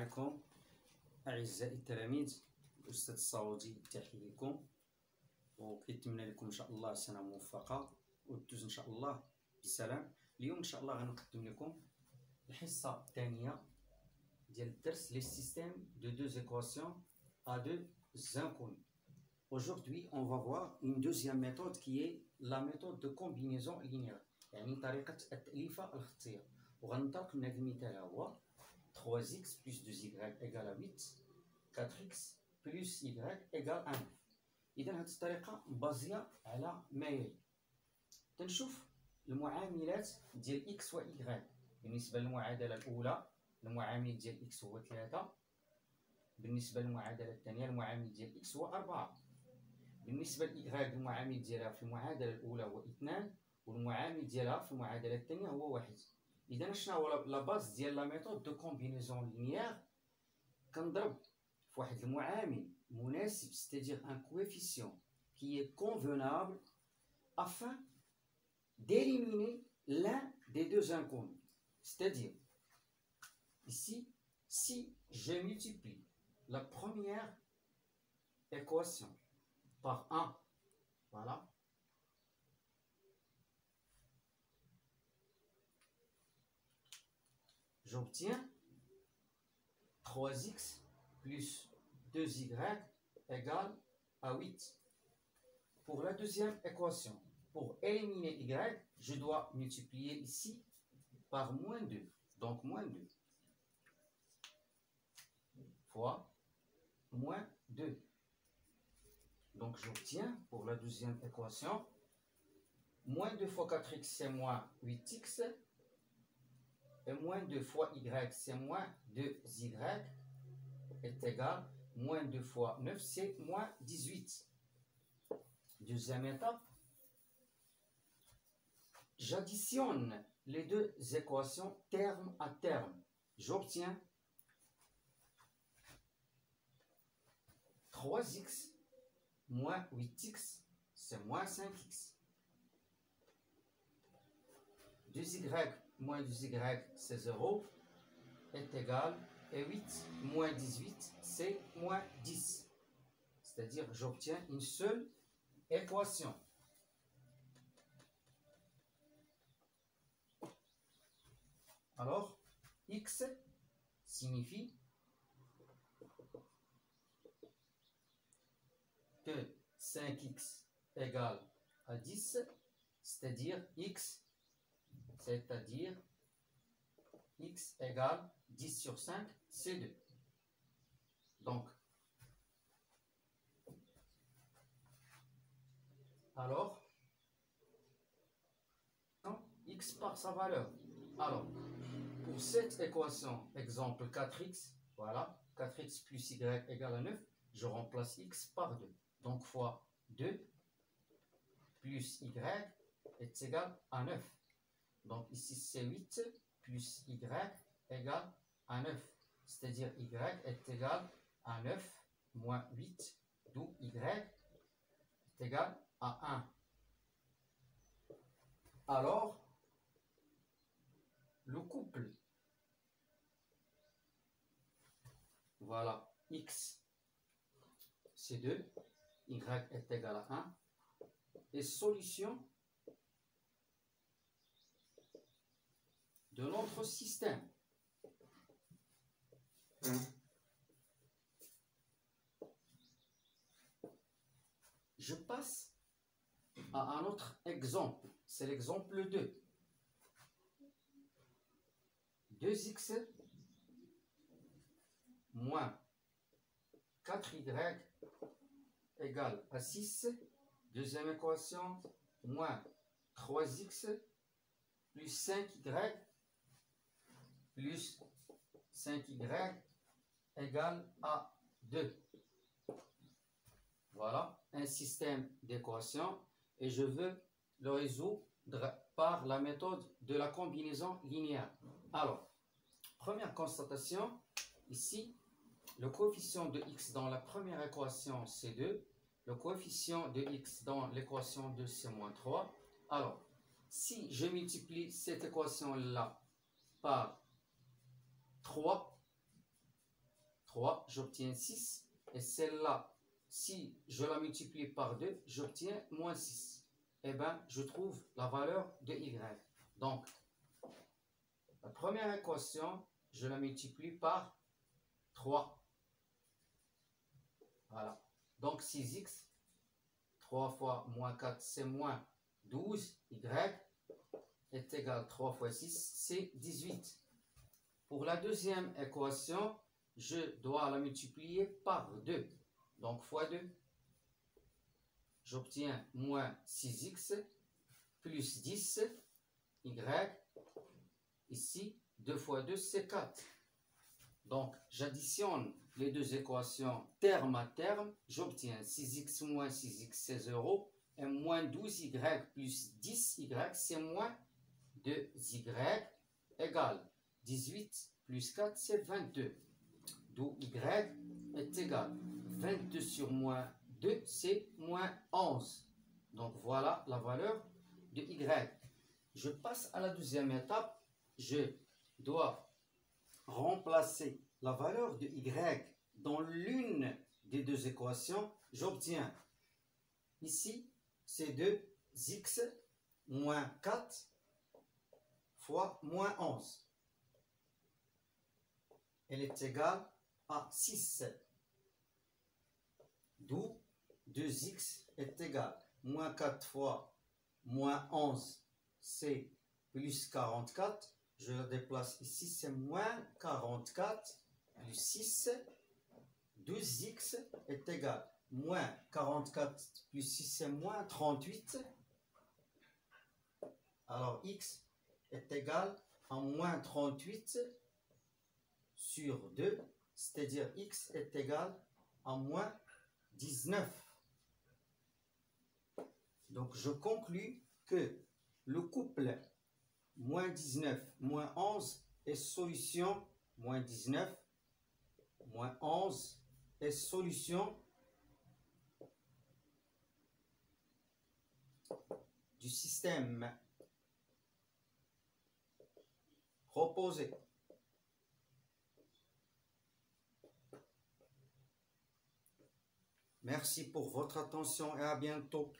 عليكم أعزائي التلاميذ. الأستاذ الصاوتي تحية لكم وكيتمنى لكم إن شاء الله سنة موفقة وتدوز إن شاء الله بسلام. اليوم إن شاء الله غنقدم لكم الحصة الثانية ديال الدرس لي سيستيم دو deux équations à deux inconnus. Aujourd'hui, on va voir une deuxième méthode qui est la méthode de combinaison linéaire، يعني طريقة التأليفة الخطية. وغنطلق من هذا المثال هو 3x plus 2y égale à 8 4x plus y égale à 9. إذا هذه الطريقة مبازية على ما يلي. تنشوف المعاملات ديال x و y. بالنسبة للمعادلة الأولى المعامل ديال x هو 3، بالنسبة للمعادلة الثانية المعامل ديال x هو 4، بالنسبة ل y المعامل ديالها في المعادلة الأولى هو 2، والمعامل ديالها في المعادلة الثانية هو 1. إذا شنو هو لا باز ديال لا ميثود دو كومبينيزون لينيير؟ كنضرب في واحد المعامل مناسب، c'est-à-dire un coefficient qui est convenable afin d'éliminer l'un des deux inconnus. C'est-à-dire ici, si je multiplie la première équation par 1, voilà, j'obtiens 3x plus 2y égale à 8. Pour la deuxième équation, pour éliminer y, je dois multiplier ici par moins 2. Donc moins 2 fois moins 2. Donc j'obtiens pour la deuxième équation moins 2 fois 4x c'est moins 8x. Et moins 2 fois y, c'est moins 2y, est égal moins 2 fois 9, c'est moins 18. Deuxième étape, j'additionne les deux équations terme à terme. J'obtiens 3x moins 8x, c'est moins 5x. 2y moins 2y, c'est 0, est égal, et 8 moins 18, c'est moins 10. C'est-à-dire, j'obtiens une seule équation. Alors, x signifie que 5x égale à 10, c'est-à-dire x égale 10 sur 5, c'est 2. Donc, alors, x par sa valeur. Alors, pour cette équation, exemple 4x, voilà, 4x plus y égale à 9, je remplace x par 2. Donc, fois 2 plus y est égal à 9. Donc ici c'est 8 plus y égale à 9. C'est-à-dire y est égal à 9 moins 8, d'où y est égal à 1. Alors, le couple, voilà, x c'est 2, y est égal à 1, et solution de notre système. Je passe à un autre exemple, c'est l'exemple 2. 2x moins 4y égale à 6. Deuxième équation, moins 3x plus 5y plus 5y égale à 2. Voilà un système d'équations et je veux le résoudre par la méthode de la combinaison linéaire. Alors, première constatation, ici, le coefficient de x dans la première équation c'est 2, le coefficient de x dans l'équation 2 c'est moins 3. Alors, si je multiplie cette équation-là par 3, 3, j'obtiens 6. Et celle-là, si je la multiplie par 2, j'obtiens moins 6. Eh bien, je trouve la valeur de y. Donc, la première équation, je la multiplie par 3. Voilà. Donc, 6x, 3 fois moins 4, c'est moins 12. Y est égal à 3 fois 6, c'est 18. Pour la deuxième équation, je dois la multiplier par 2. Donc, fois 2. J'obtiens moins 6x plus 10. Y. Ici, 2 fois 2, c'est 4. Donc, j'additionne les deux équations terme à terme. J'obtiens 6x moins 6x, c'est 0. Et moins 12y plus 10y, c'est moins 2y égale 18 plus 4, c'est 22. D'où y est égal 22 sur moins 2, c'est moins 11. Donc, voilà la valeur de y. Je passe à la deuxième étape. Je dois remplacer la valeur de y dans l'une des deux équations. J'obtiens ici, c'est 2x moins 4 fois moins 11. Elle est égale à 6. D'où 2x est égal moins 4 fois moins 11, c'est plus 44. Je le déplace ici, c'est moins 44 plus 6. 12x est égal moins 44 plus 6, c'est moins 38. Alors, x est égal à moins 38 sur 2, c'est-à-dire x est égal à moins 19. Donc, je conclus que le couple moins 19, moins 11 est solution, moins 19, moins 11 est solution du système proposé. Merci pour votre attention et à bientôt.